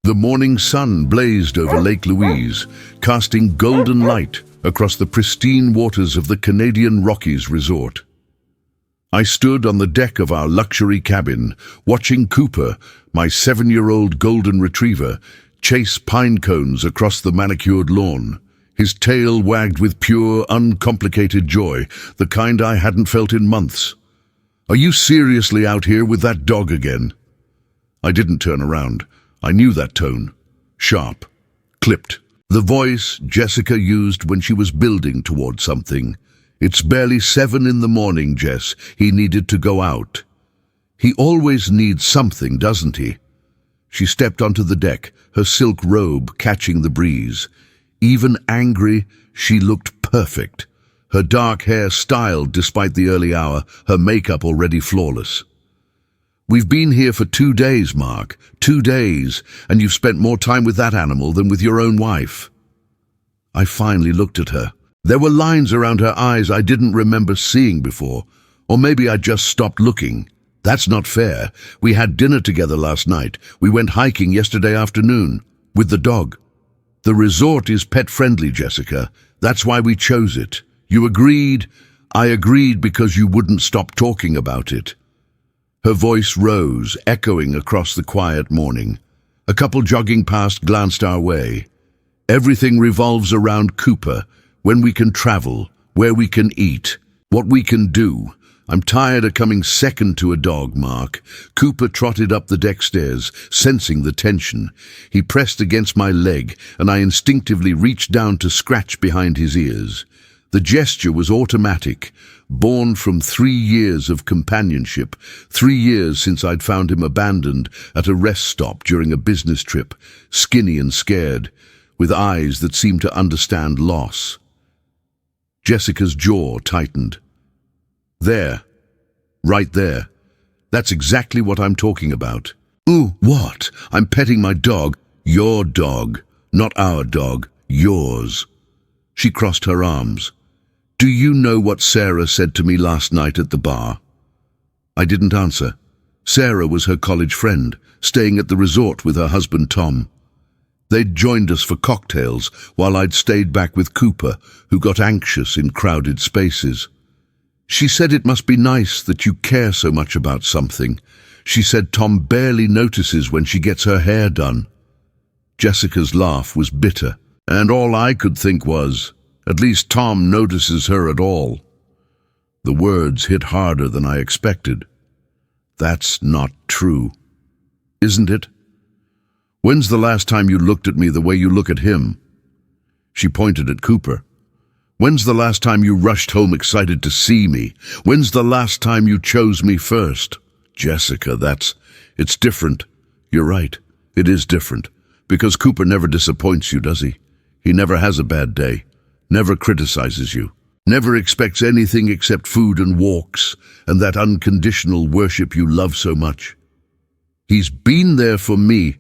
The morning sun blazed over Lake Louise, casting golden light across the pristine waters of the Canadian Rockies resort. I stood on the deck of our luxury cabin, watching Cooper, my 7-year-old golden retriever, chase pine cones across the manicured lawn. His tail wagged with pure, uncomplicated joy, the kind I hadn't felt in months. "Are you seriously out here with that dog again?" I didn't turn around. I knew that tone. Sharp. Clipped. The voice Jessica used when she was building toward something. "It's barely 7 in the morning, Jess. He needed to go out." He always needs something, doesn't he? She stepped onto the deck, her silk robe catching the breeze. Even angry, she looked perfect. Her dark hair styled despite the early hour, her makeup already flawless. "We've been here for 2 days, Mark. 2 days, and you've spent more time with that animal than with your own wife." I finally looked at her. There were lines around her eyes I didn't remember seeing before, or maybe I just stopped looking. "That's not fair. We had dinner together last night. We went hiking yesterday afternoon, with the dog. The resort is pet-friendly, Jessica. That's why we chose it. You agreed. I agreed because you wouldn't stop talking about it." Her voice rose, echoing across the quiet morning. A couple jogging past glanced our way. "Everything revolves around Cooper, when we can travel, where we can eat, what we can do. I'm tired of coming second to a dog, Mark." Cooper trotted up the deck stairs, sensing the tension. He pressed against my leg, and I instinctively reached down to scratch behind his ears. The gesture was automatic, born from 3 years of companionship, 3 years since I'd found him abandoned at a rest stop during a business trip, skinny and scared, with eyes that seemed to understand loss. Jessica's jaw tightened. "There. Right there. That's exactly what I'm talking about." "Ooh, what? I'm petting my dog." "Your dog. Not our dog. Yours." She crossed her arms. "Do you know what Sarah said to me last night at the bar?" I didn't answer. Sarah was her college friend, staying at the resort with her husband Tom. They'd joined us for cocktails while I'd stayed back with Cooper, who got anxious in crowded spaces. "She said it must be nice that you care so much about something. She said Tom barely notices when she gets her hair done." Jessica's laugh was bitter, and all I could think was, "At least Tom notices her at all." The words hit harder than I expected. That's not true. Isn't it? "When's the last time you looked at me the way you look at him?" She pointed at Cooper. "When's the last time you rushed home excited to see me? When's the last time you chose me first?" "Jessica, it's different." "You're right. It is different. Because Cooper never disappoints you, does he? He never has a bad day. Never criticizes you. Never expects anything except food and walks, and that unconditional worship you love so much. He's been there for me."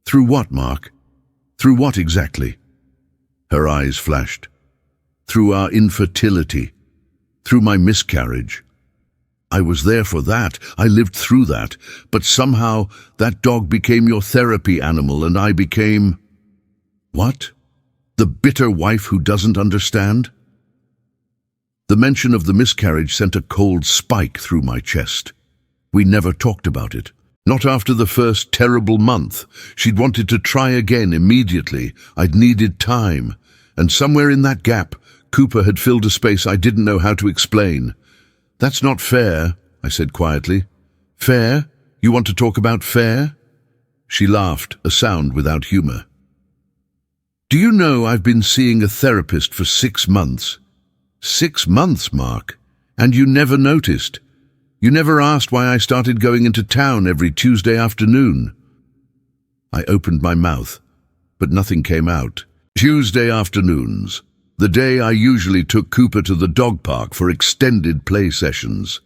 "Through what, Mark? Through what exactly?" Her eyes flashed. "Through our infertility. Through my miscarriage. I was there for that. I lived through that. But somehow that dog became your therapy animal, and I became—" "What? The bitter wife who doesn't understand?" The mention of the miscarriage sent a cold spike through my chest. We never talked about it. Not after the first terrible month. She'd wanted to try again immediately. I'd needed time. And somewhere in that gap, Cooper had filled a space I didn't know how to explain. "That's not fair," I said quietly. "Fair? You want to talk about fair?" She laughed, a sound without humor. "Do you know I've been seeing a therapist for 6 months? 6 months, Mark. And you never noticed. You never asked why I started going into town every Tuesday afternoon." I opened my mouth, but nothing came out. Tuesday afternoons. The day I usually took Cooper to the dog park for extended play sessions.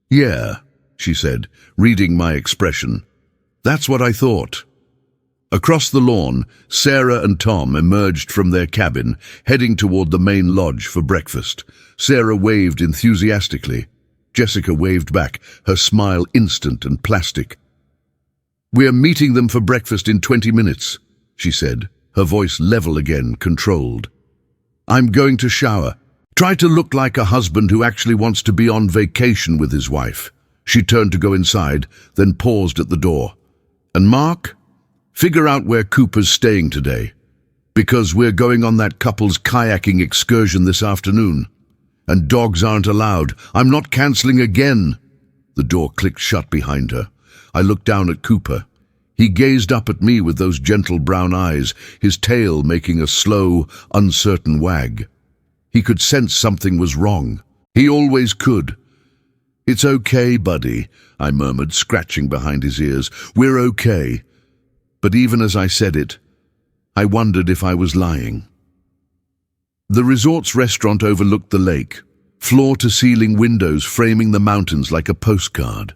"Yeah," she said, reading my expression. "That's what I thought." Across the lawn, Sarah and Tom emerged from their cabin, heading toward the main lodge for breakfast. Sarah waved enthusiastically. Jessica waved back, her smile instant and plastic. "We're meeting them for breakfast in 20 minutes, she said, her voice level again, controlled. "I'm going to shower. Try to look like a husband who actually wants to be on vacation with his wife." She turned to go inside, then paused at the door. "And Mark, figure out where Cooper's staying today, because we're going on that couple's kayaking excursion this afternoon. And dogs aren't allowed. I'm not cancelling again." The door clicked shut behind her. I looked down at Cooper. He gazed up at me with those gentle brown eyes, his tail making a slow, uncertain wag. He could sense something was wrong. He always could. "It's okay, buddy," I murmured, scratching behind his ears. "We're okay." But even as I said it, I wondered if I was lying. The resort's restaurant overlooked the lake, floor-to-ceiling windows framing the mountains like a postcard.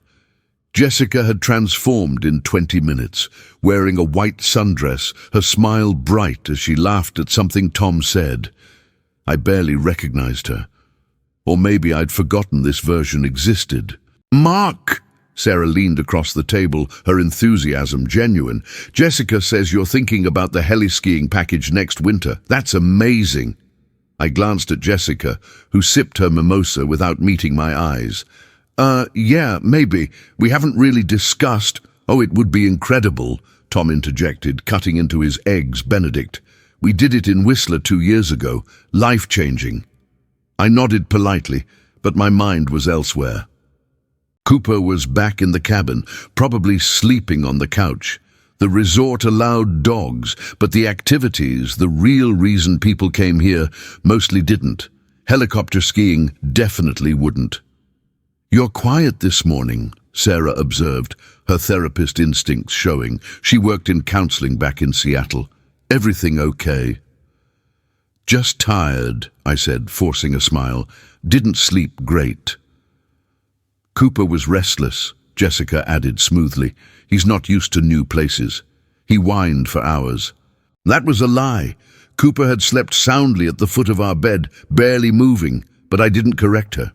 Jessica had transformed in 20 minutes, wearing a white sundress, her smile bright as she laughed at something Tom said. I barely recognized her. Or maybe I'd forgotten this version existed. "Mark!" Sarah leaned across the table, her enthusiasm genuine. "Jessica says you're thinking about the heli-skiing package next winter. That's amazing." I glanced at Jessica, who sipped her mimosa without meeting my eyes. Yeah, maybe. We haven't really discussed—" "Oh, it would be incredible," Tom interjected, cutting into his eggs Benedict. "We did it in Whistler 2 years ago. Life-changing." I nodded politely, but my mind was elsewhere. Cooper was back in the cabin, probably sleeping on the couch. The resort allowed dogs, but the activities, the real reason people came here, mostly didn't. Helicopter skiing definitely wouldn't. "You're quiet this morning," Sarah observed, her therapist instincts showing. She worked in counseling back in Seattle. "Everything okay?" "Just tired," I said, forcing a smile. "Didn't sleep great." "Cooper was restless," Jessica added smoothly. "He's not used to new places. He whined for hours." That was a lie. Cooper had slept soundly at the foot of our bed, barely moving, but I didn't correct her.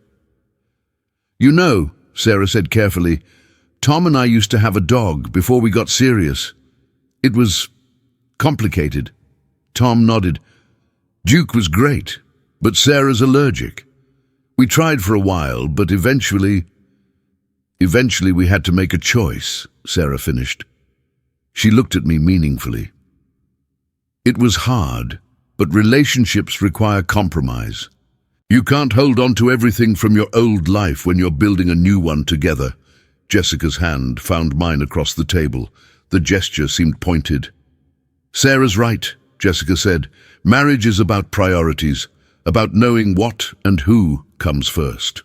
"You know," Sarah said carefully, "Tom and I used to have a dog before we got serious. It was complicated." Tom nodded. "Duke was great, but Sarah's allergic. We tried for a while, but eventually we had to make a choice," Sarah finished. She looked at me meaningfully. "It was hard, but relationships require compromise. You can't hold on to everything from your old life when you're building a new one together." Jessica's hand found mine across the table. The gesture seemed pointed. "Sarah's right," Jessica said. "Marriage is about priorities, about knowing what and who comes first."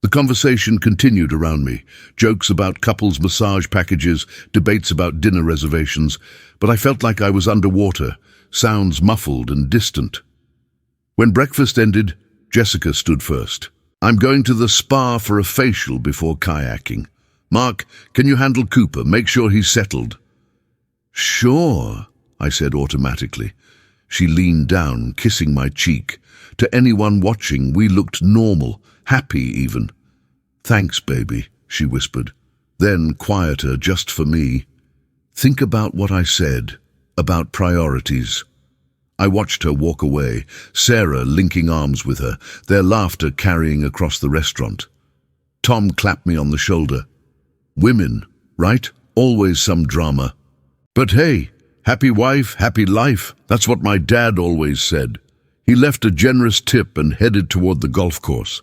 The conversation continued around me, jokes about couples' massage packages, debates about dinner reservations, but I felt like I was underwater, sounds muffled and distant. When breakfast ended, Jessica stood first. "I'm going to the spa for a facial before kayaking. Mark, can you handle Cooper? Make sure he's settled." "Sure," I said automatically. She leaned down, kissing my cheek. To anyone watching, we looked normal, happy even. "Thanks, baby," she whispered. Then, quieter, just for me, "Think about what I said, about priorities." I watched her walk away, Sarah linking arms with her, their laughter carrying across the restaurant. Tom clapped me on the shoulder. "Women, right? Always some drama. But hey, happy wife, happy life. That's what my dad always said." He left a generous tip and headed toward the golf course.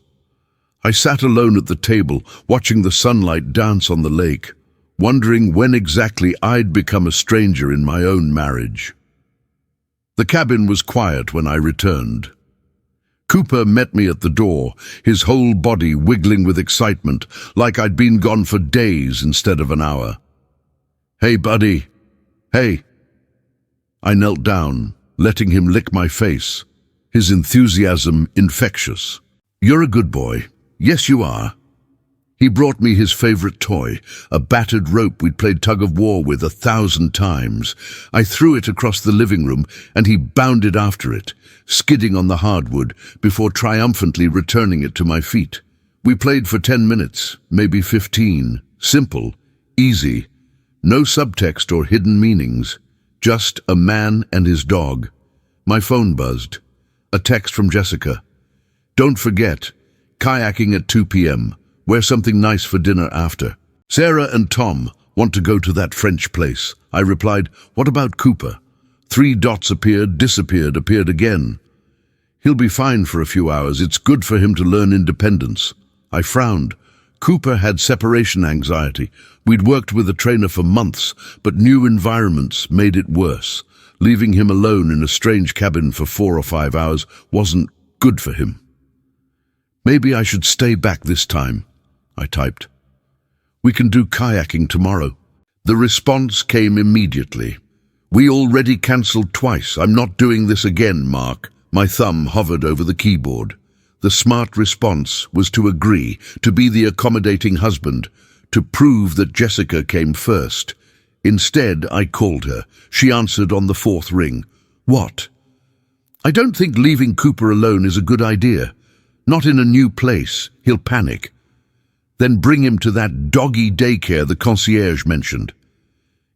I sat alone at the table, watching the sunlight dance on the lake, wondering when exactly I'd become a stranger in my own marriage. The cabin was quiet when I returned. Cooper met me at the door, his whole body wiggling with excitement, like I'd been gone for days instead of an hour. "Hey, buddy. Hey." I knelt down, letting him lick my face, his enthusiasm infectious. "You're a good boy. Yes, you are." He brought me his favorite toy, a battered rope we'd played tug-of-war with 1,000 times. I threw it across the living room, and he bounded after it, skidding on the hardwood before triumphantly returning it to my feet. We played for 10 minutes, maybe 15. Simple, easy, No subtext or hidden meanings, just a man and his dog. My phone buzzed. A text from Jessica. Don't forget, kayaking at 2 p.m. Wear something nice for dinner after. Sarah and Tom want to go to that French place. I replied, what about Cooper? 3 dots appeared, disappeared, appeared again. He'll be fine for a few hours. It's good for him to learn independence. I frowned. Cooper had separation anxiety. We'd worked with a trainer for months, but new environments made it worse. Leaving him alone in a strange cabin for 4 or 5 hours wasn't good for him. Maybe I should stay back this time, I typed. We can do kayaking tomorrow. The response came immediately. We already cancelled twice. I'm not doing this again, Mark. My thumb hovered over the keyboard. The smart response was to agree, to be the accommodating husband, to prove that Jessica came first. Instead, I called her. She answered on the 4th ring. What? I don't think leaving Cooper alone is a good idea. Not in a new place. He'll panic. Then bring him to that doggy daycare the concierge mentioned.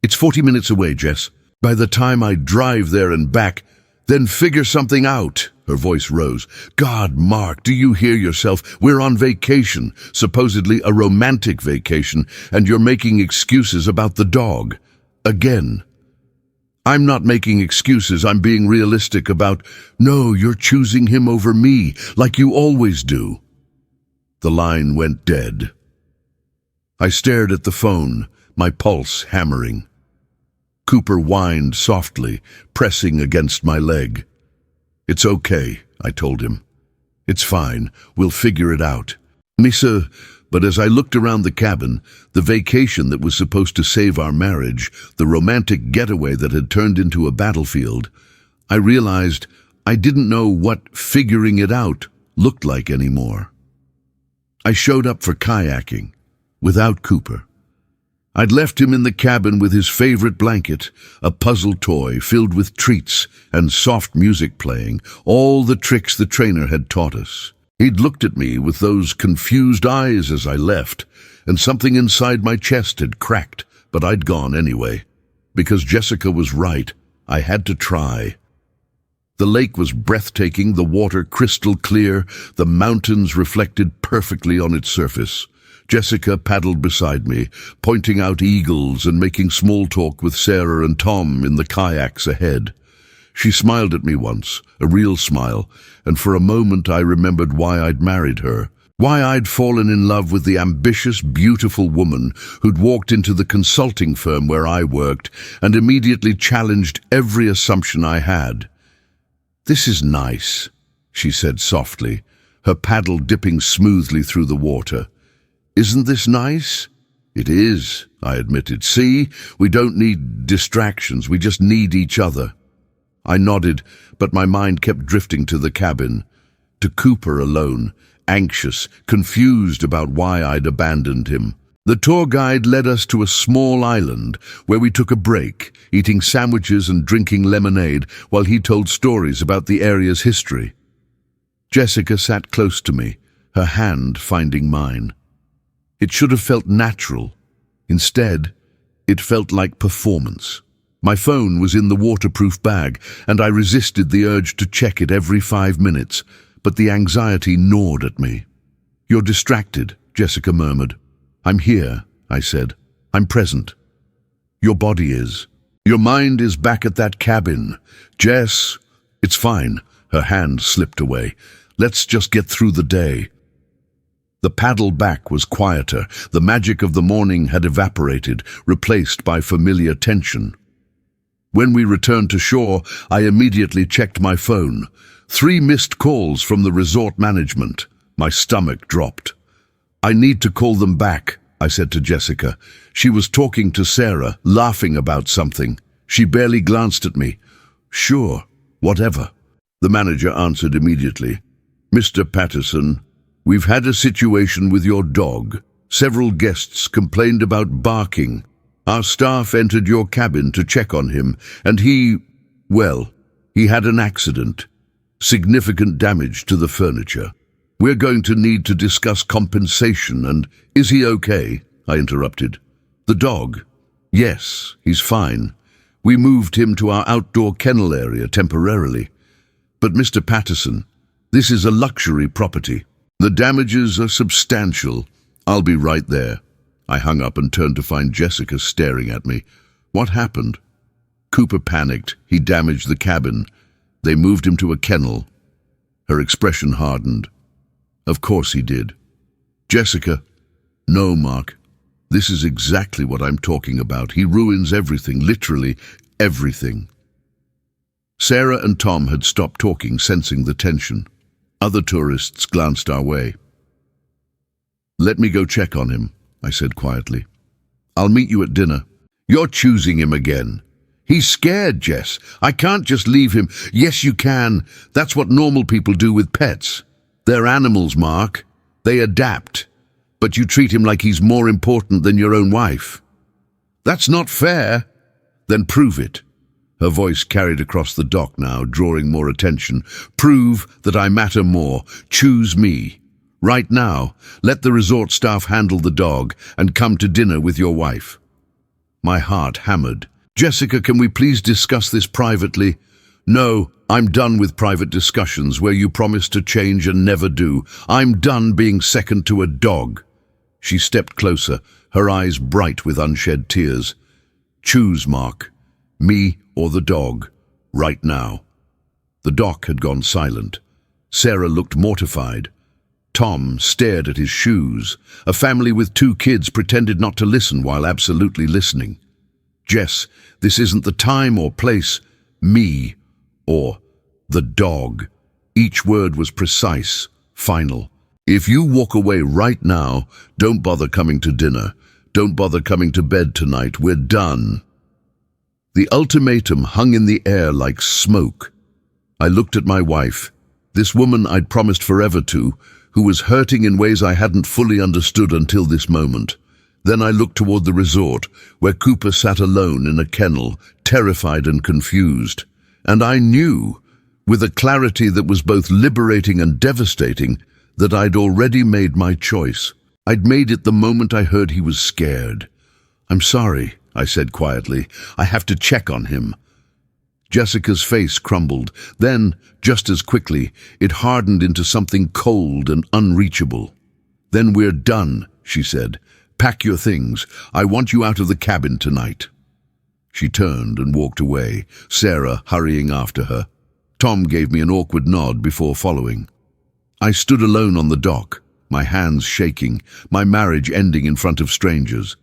It's 40 minutes away, Jess. By the time I drive there and back, then figure something out. Her voice rose. God, Mark, do you hear yourself? We're on vacation, supposedly a romantic vacation, and you're making excuses about the dog. Again. I'm not making excuses. I'm being realistic about, no, you're choosing him over me, like you always do. The line went dead. I stared at the phone, my pulse hammering. Cooper whined softly, pressing against my leg. It's okay, I told him. It's fine. We'll figure it out. Misa, but as I looked around the cabin, the vacation that was supposed to save our marriage, the romantic getaway that had turned into a battlefield, I realized I didn't know what figuring it out looked like anymore. I showed up for kayaking, without Cooper. I'd left him in the cabin with his favorite blanket, a puzzle toy filled with treats and soft music playing, all the tricks the trainer had taught us. He'd looked at me with those confused eyes as I left, and something inside my chest had cracked, but I'd gone anyway. Because Jessica was right, I had to try. The lake was breathtaking, the water crystal clear, the mountains reflected perfectly on its surface. Jessica paddled beside me, pointing out eagles and making small talk with Sarah and Tom in the kayaks ahead. She smiled at me once, a real smile, and for a moment I remembered why I'd married her, why I'd fallen in love with the ambitious, beautiful woman who'd walked into the consulting firm where I worked and immediately challenged every assumption I had. This is nice, she said softly, her paddle dipping smoothly through the water. Isn't this nice? It is, I admitted. See, we don't need distractions, we just need each other. I nodded, but my mind kept drifting to the cabin, to Cooper alone, anxious, confused about why I'd abandoned him. The tour guide led us to a small island where we took a break, eating sandwiches and drinking lemonade while he told stories about the area's history. Jessica sat close to me, her hand finding mine. It should have felt natural. Instead, it felt like performance. My phone was in the waterproof bag, and I resisted the urge to check it every 5 minutes, but the anxiety gnawed at me. You're distracted, Jessica murmured. I'm here, I said. I'm present. Your body is. Your mind is back at that cabin. Jess, it's fine. Her hand slipped away. Let's just get through the day. The paddle back was quieter. The magic of the morning had evaporated, replaced by familiar tension. When we returned to shore, I immediately checked my phone. 3 missed calls from the resort management. My stomach dropped. I need to call them back, I said to Jessica. She was talking to Sarah, laughing about something. She barely glanced at me. Sure, whatever. The manager answered immediately. Mr. Patterson, we've had a situation with your dog. Several guests complained about barking. Our staff entered your cabin to check on him, and he had an accident. Significant damage to the furniture. We're going to need to discuss compensation and... Is he okay? I interrupted. The dog? Yes, he's fine. We moved him to our outdoor kennel area temporarily. But Mr. Patterson, this is a luxury property. The damages are substantial. I'll be right there. I hung up and turned to find Jessica staring at me. What happened? Cooper panicked. He damaged the cabin. They moved him to a kennel. Her expression hardened. Of course he did. Jessica, no, Mark. This is exactly what I'm talking about. He ruins everything, literally everything. Sarah and Tom had stopped talking, sensing the tension. Other tourists glanced our way. Let me go check on him, I said quietly. I'll meet you at dinner. You're choosing him again. He's scared, Jess. I can't just leave him. Yes, you can. That's what normal people do with pets. They're animals, Mark. They adapt. But you treat him like he's more important than your own wife. That's not fair. Then prove it. Her voice carried across the dock now, drawing more attention. Prove that I matter more. Choose me. Right now, let the resort staff handle the dog and come to dinner with your wife. My heart hammered. Jessica, can we please discuss this privately? No, I'm done with private discussions where you promise to change and never do. I'm done being second to a dog. She stepped closer, her eyes bright with unshed tears. Choose, Mark. Me or the dog, right now. The dock had gone silent. Sarah looked mortified. Tom stared at his shoes. A family with 2 kids pretended not to listen while absolutely listening. Jess, this isn't the time or place. Me or the dog. Each word was precise, final. If you walk away right now, don't bother coming to dinner. Don't bother coming to bed tonight. We're done. The ultimatum hung in the air like smoke. I looked at my wife, this woman I'd promised forever to, who was hurting in ways I hadn't fully understood until this moment. Then I looked toward the resort, where Cooper sat alone in a kennel, terrified and confused. And I knew, with a clarity that was both liberating and devastating, that I'd already made my choice. I'd made it the moment I heard he was scared. I'm sorry, I said quietly. I have to check on him. Jessica's face crumbled. Then, just as quickly, it hardened into something cold and unreachable. Then we're done, she said. Pack your things. I want you out of the cabin tonight. She turned and walked away, Sarah hurrying after her. Tom gave me an awkward nod before following. I stood alone on the dock, my hands shaking, my marriage ending in front of strangers.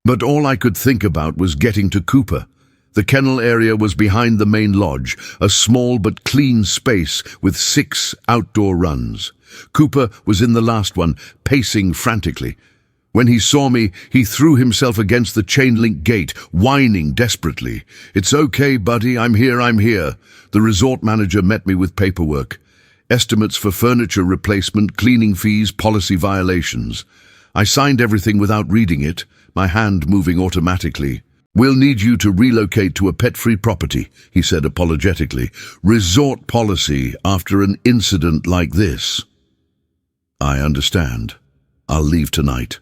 But all I could think about was getting to Cooper. The kennel area was behind the main lodge, a small but clean space with 6 outdoor runs. Cooper was in the last one, pacing frantically. When he saw me, he threw himself against the chain-link gate, whining desperately. It's okay, buddy, I'm here. The resort manager met me with paperwork. Estimates for furniture replacement, cleaning fees, policy violations. I signed everything without reading it, my hand moving automatically. We'll need you to relocate to a pet-free property, he said apologetically. Resort policy after an incident like this. I understand. I'll leave tonight.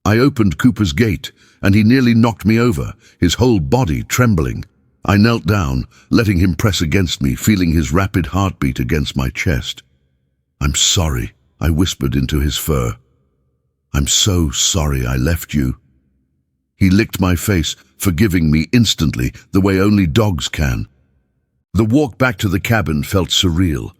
I opened Cooper's gate, and he nearly knocked me over, his whole body trembling. I knelt down, letting him press against me, feeling his rapid heartbeat against my chest. I'm sorry, I whispered into his fur. I'm so sorry I left you. He licked my face, forgiving me instantly, the way only dogs can. The walk back to the cabin felt surreal.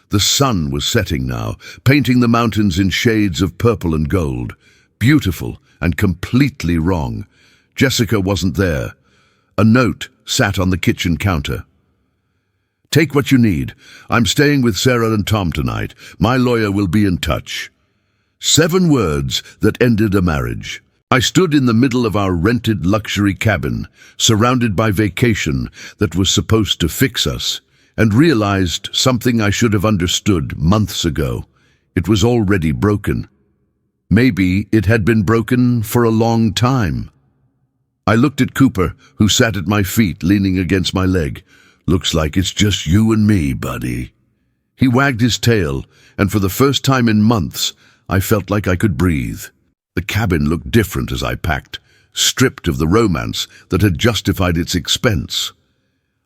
The sun was setting now, painting the mountains in shades of purple and gold. Beautiful and completely wrong. Jessica wasn't there. A note sat on the kitchen counter. Take what you need. I'm staying with Sarah and Tom tonight. My lawyer will be in touch. 7 words that ended a marriage. I stood in the middle of our rented luxury cabin, surrounded by vacation that was supposed to fix us, and realized something I should have understood months ago. It was already broken. Maybe it had been broken for a long time. I looked at Cooper, who sat at my feet, leaning against my leg. Looks like it's just you and me, buddy. He wagged his tail, and for the first time in months, I felt like I could breathe. The cabin looked different as I packed. stripped of the romance that had justified its expense.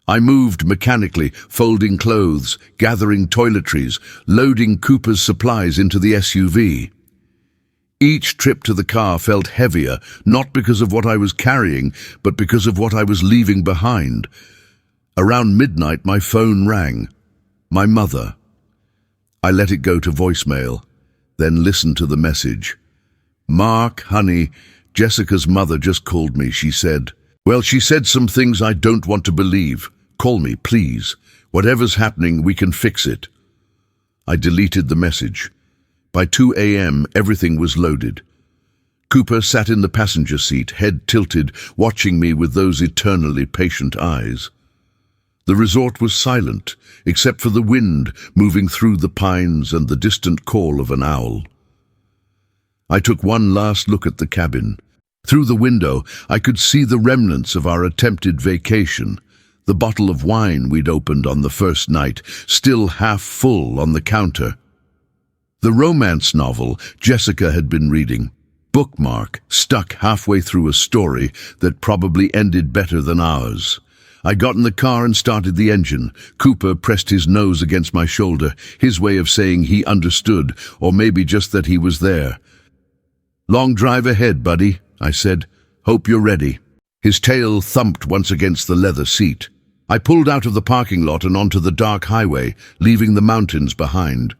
I moved mechanically, folding clothes, gathering toiletries, loading Cooper's supplies into the SUV. Each trip to the car felt heavier, not because of what I was carrying, but because of what I was leaving behind. Around midnight, my phone rang. My mother. I let it go to voicemail, then listened to the message. "Mark, honey, Jessica's mother just called me," she said. "Well, she said some things I don't want to believe. Call me, please. Whatever's happening, we can fix it." I deleted the message. By 2 a.m., everything was loaded. Cooper sat in the passenger seat, head tilted, watching me with those eternally patient eyes. The resort was silent, except for the wind moving through the pines and the distant call of an owl. I took one last look at the cabin. Through the window, I could see the remnants of our attempted vacation, the bottle of wine we'd opened on the first night, still half full on the counter. The romance novel Jessica had been reading, bookmark, stuck halfway through a story that probably ended better than ours. I got in the car and started the engine. Cooper pressed his nose against my shoulder, his way of saying he understood, or maybe just that he was there. "Long drive ahead, buddy," I said. "Hope you're ready." His tail thumped once against the leather seat. I pulled out of the parking lot and onto the dark highway, leaving the mountains behind.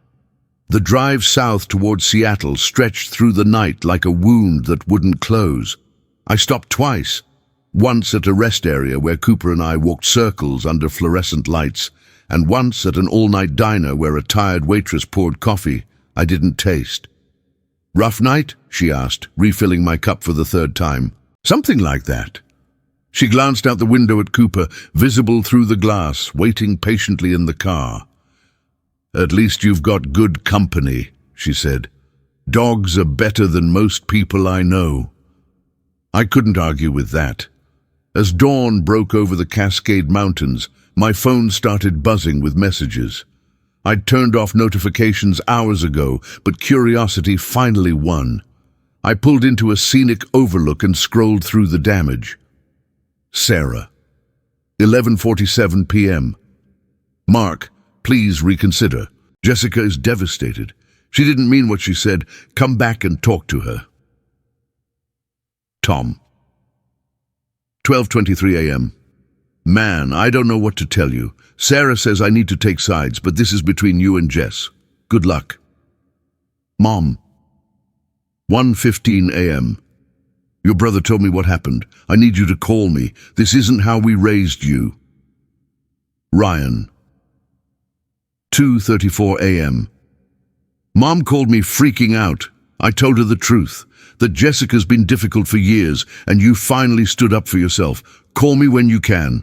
The drive south towards Seattle stretched through the night like a wound that wouldn't close. I stopped twice, once at a rest area where Cooper and I walked circles under fluorescent lights, and once at an all-night diner where a tired waitress poured coffee I didn't taste. "Rough night?" she asked, refilling my cup for the third time. "Something like that." She glanced out the window at Cooper, visible through the glass, waiting patiently in the car. "At least you've got good company," she said. "Dogs are better than most people I know." I couldn't argue with that. As dawn broke over the Cascade Mountains, my phone started buzzing with messages. I'd turned off notifications hours ago, but curiosity finally won. I pulled into a scenic overlook and scrolled through the damage. Sarah. 11:47 p.m. "Mark, please reconsider. Jessica is devastated. She didn't mean what she said. Come back and talk to her." Tom. 12:23 a.m. "Man, I don't know what to tell you. Sarah says I need to take sides, but this is between you and Jess. Good luck." Mom. 1:15 a.m. "Your brother told me what happened. I need you to call me. This isn't how we raised you." Ryan. 2:34 a.m. "Mom called me freaking out. I told her the truth, that Jessica's been difficult for years, and you finally stood up for yourself. Call me when you can."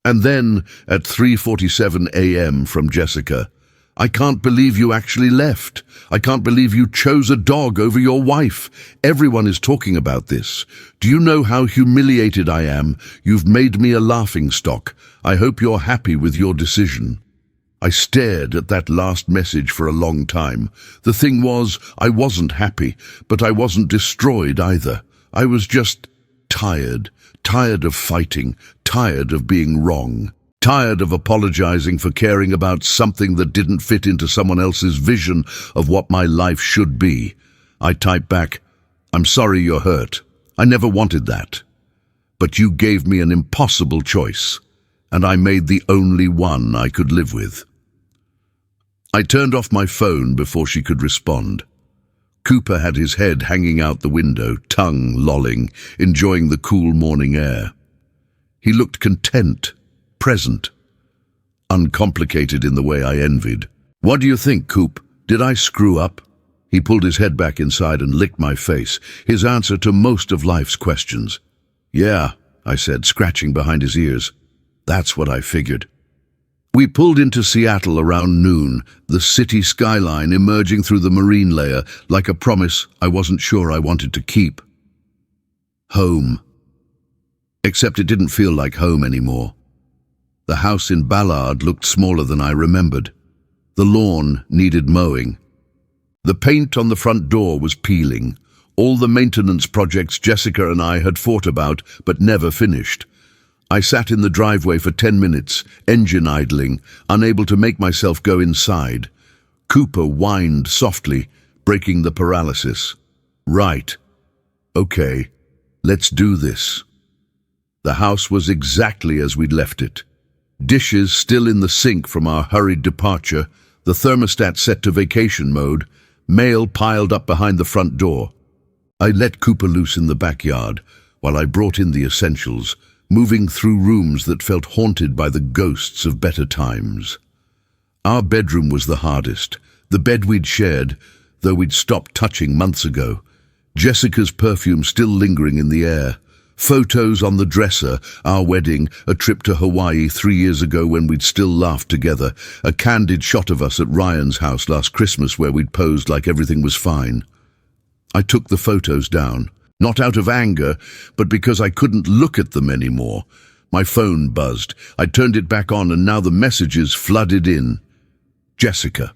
And then, at 3:47 a.m. from Jessica, "I can't believe you actually left. I can't believe you chose a dog over your wife. Everyone is talking about this. Do you know how humiliated I am? You've made me a laughingstock. I hope you're happy with your decision." I stared at that last message for a long time. The thing was, I wasn't happy, but I wasn't destroyed either. I was just tired. Tired of fighting. Tired of being wrong. Tired of apologizing for caring about something that didn't fit into someone else's vision of what my life should be. I typed back, "I'm sorry you're hurt. I never wanted that. But you gave me an impossible choice, and I made the only one I could live with." I turned off my phone before she could respond. Cooper had his head hanging out the window, tongue lolling, enjoying the cool morning air. He looked content, present, uncomplicated in the way I envied. "What do you think, Coop? Did I screw up?" He pulled his head back inside and licked my face, his answer to most of life's questions. "Yeah," I said, scratching behind his ears. "That's what I figured." We pulled into Seattle around noon, the city skyline emerging through the marine layer like a promise I wasn't sure I wanted to keep. Home. Except it didn't feel like home anymore. The house in Ballard looked smaller than I remembered. The lawn needed mowing. The paint on the front door was peeling. all the maintenance projects Jessica and I had fought about but never finished. I sat in the driveway for 10 minutes, engine idling, unable to make myself go inside. Cooper whined softly, breaking the paralysis. Right. Okay, let's do this. The house was exactly as we'd left it. Dishes still in the sink from our hurried departure, the thermostat set to vacation mode, mail piled up behind the front door. I let Cooper loose in the backyard while I brought in the essentials, moving through rooms that felt haunted by the ghosts of better times. Our bedroom was the hardest, the bed we'd shared, though we'd stopped touching months ago. Jessica's perfume still lingering in the air. Photos on the dresser, our wedding, a trip to Hawaii 3 years ago when we'd still laughed together, a candid shot of us at Ryan's house last Christmas where we'd posed like everything was fine. I took the photos down, not out of anger, but because I couldn't look at them anymore. My phone buzzed. I turned it back on and now the messages flooded in. Jessica.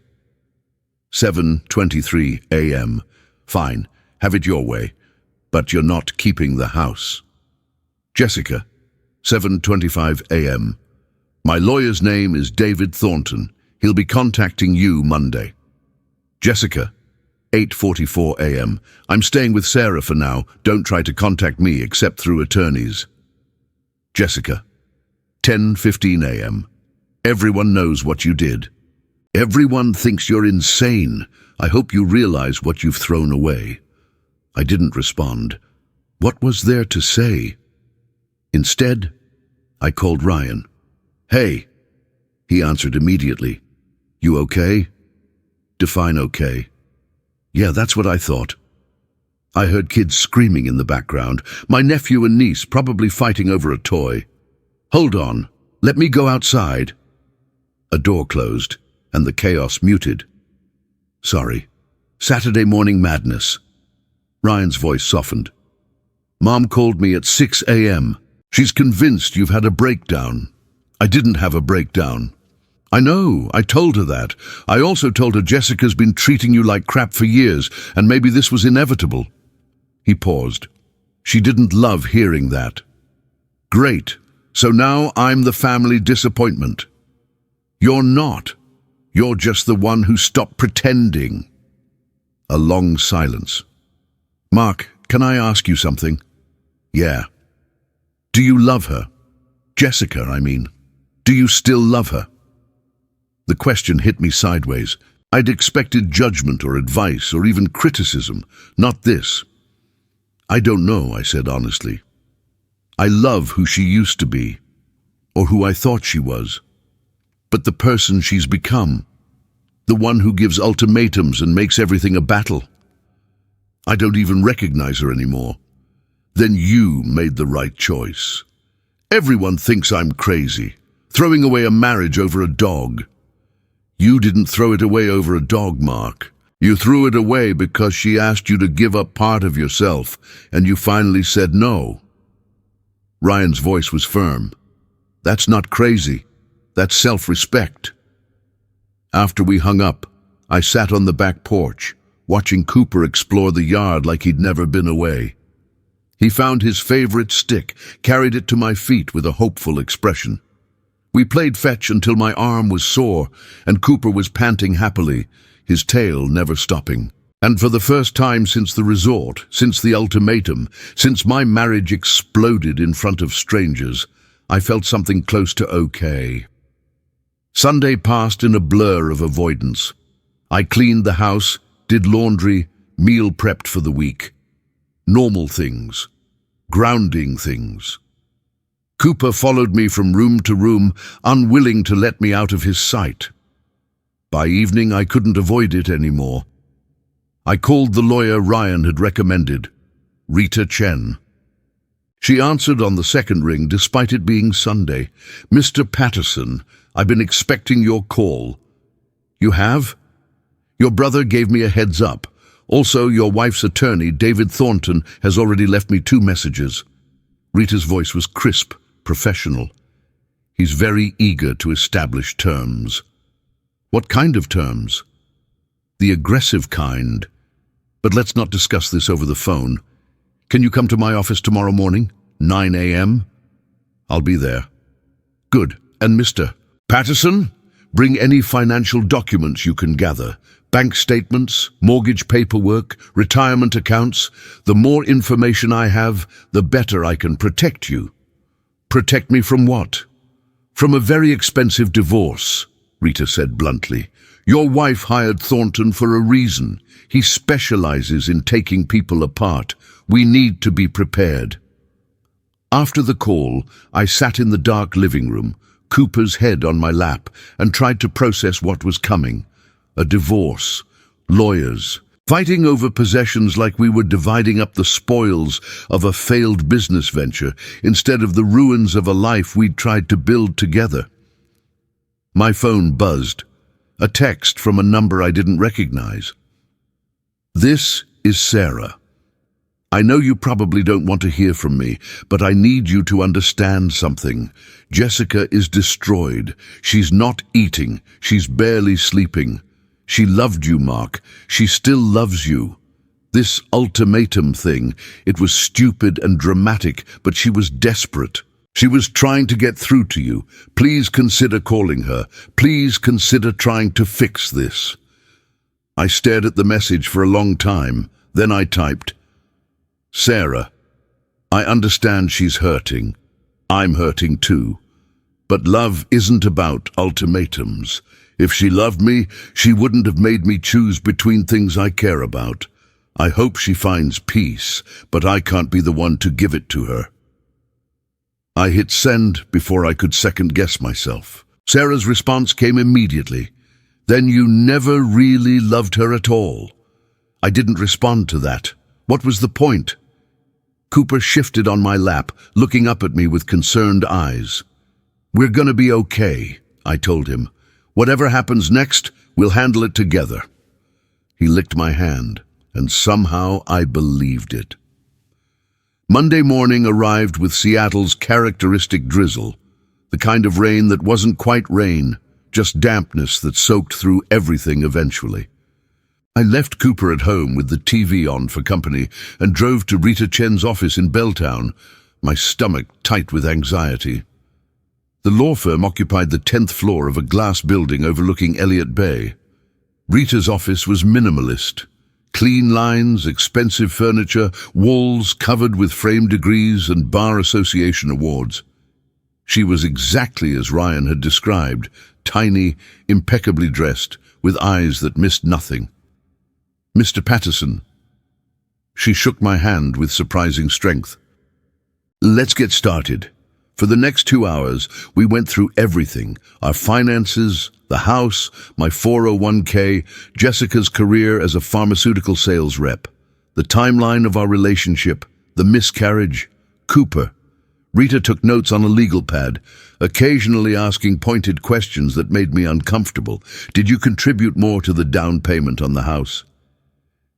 7:23 a.m. Fine, have it your way, but you're not keeping the house. Jessica, 7:25 a.m. My lawyer's name is David Thornton. He'll be contacting you Monday. Jessica, 8:44 a.m. I'm staying with Sarah for now. Don't try to contact me except through attorneys. Jessica, 10:15 a.m. Everyone knows what you did. Everyone thinks you're insane. I hope you realize what you've thrown away. I didn't respond. What was there to say? Instead, I called Ryan. Hey. He answered immediately. You okay? Define okay. Yeah, that's what I thought. I heard kids screaming in the background. My nephew and niece probably fighting over a toy. Hold on. Let me go outside. A door closed, and the chaos muted. Sorry. Saturday morning madness. Ryan's voice softened. Mom called me at 6 a.m. She's convinced you've had a breakdown. I didn't have a breakdown. I know, I told her that. I also told her Jessica's been treating you like crap for years, and maybe this was inevitable. He paused. She didn't love hearing that. Great, so now I'm the family disappointment. You're not. You're just the one who stopped pretending. A long silence. Mark, can I ask you something? Yeah. Do you love her? Jessica, I mean. Do you still love her? The question hit me sideways. I'd expected judgment or advice or even criticism, not this. I don't know, I said honestly. I love who she used to be, or who I thought she was. But the person she's become, the one who gives ultimatums and makes everything a battle, I don't even recognize her anymore. Then you made the right choice. Everyone thinks I'm crazy, throwing away a marriage over a dog. You didn't throw it away over a dog, Mark. You threw it away because she asked you to give up part of yourself, and you finally said no. Ryan's voice was firm. That's not crazy. That's self-respect. After we hung up, I sat on the back porch, watching Cooper explore the yard like he'd never been away. He found his favorite stick, carried it to my feet with a hopeful expression. We played fetch until my arm was sore, and Cooper was panting happily, his tail never stopping. And for the first time since the resort, since the ultimatum, since my marriage exploded in front of strangers, I felt something close to okay. Sunday passed in a blur of avoidance. I cleaned the house, did laundry, meal prepped for the week. Normal things. Grounding things. Cooper followed me from room to room, unwilling to let me out of his sight. By evening, I couldn't avoid it anymore. I called the lawyer Ryan had recommended, Rita Chen. She answered on the second ring despite it being Sunday. Mr. Patterson, I've been expecting your call. You have? Your brother gave me a heads up. Also, your wife's attorney, David Thornton, has already left me 2 messages. Rita's voice was crisp, professional. He's very eager to establish terms. What kind of terms? The aggressive kind. But let's not discuss this over the phone. Can you come to my office tomorrow morning, 9 a.m.? I'll be there. Good. And Mr. Patterson, bring any financial documents you can gather. Bank statements, mortgage paperwork, retirement accounts. The more information I have, the better I can protect you. Protect me from what? From a very expensive divorce, Rita said bluntly. Your wife hired Thornton for a reason. He specializes in taking people apart. We need to be prepared. After the call, I sat in the dark living room, Cooper's head on my lap, and tried to process what was coming. A divorce, lawyers, fighting over possessions like we were dividing up the spoils of a failed business venture instead of the ruins of a life we'd tried to build together. My phone buzzed. A text from a number I didn't recognize. This is Sarah. I know you probably don't want to hear from me, but I need you to understand something. Jessica is destroyed. She's not eating. She's barely sleeping. She loved you, Mark. She still loves you. This ultimatum thing, it was stupid and dramatic, but she was desperate. She was trying to get through to you. Please consider calling her. Please consider trying to fix this. I stared at the message for a long time. Then I typed, Sarah, I understand she's hurting. I'm hurting too. But love isn't about ultimatums. If she loved me, she wouldn't have made me choose between things I care about. I hope she finds peace, but I can't be the one to give it to her. I hit send before I could second-guess myself. Sarah's response came immediately. Then you never really loved her at all. I didn't respond to that. What was the point? Cooper shifted on my lap, looking up at me with concerned eyes. We're gonna be okay, I told him. Whatever happens next, we'll handle it together. He licked my hand, and somehow I believed it. Monday morning arrived with Seattle's characteristic drizzle, the kind of rain that wasn't quite rain, just dampness that soaked through everything eventually. I left Cooper at home with the TV on for company and drove to Rita Chen's office in Belltown, my stomach tight with anxiety. The law firm occupied the 10th floor of a glass building overlooking Elliott Bay. Rita's office was minimalist. Clean lines, expensive furniture, walls covered with framed degrees and Bar Association awards. She was exactly as Ryan had described, tiny, impeccably dressed, with eyes that missed nothing. Mr. Patterson. She shook my hand with surprising strength. Let's get started. For the next 2 hours, we went through everything, our finances, the house, my 401k, Jessica's career as a pharmaceutical sales rep, the timeline of our relationship, the miscarriage, Cooper. Rita took notes on a legal pad, occasionally asking pointed questions that made me uncomfortable. Did you contribute more to the down payment on the house?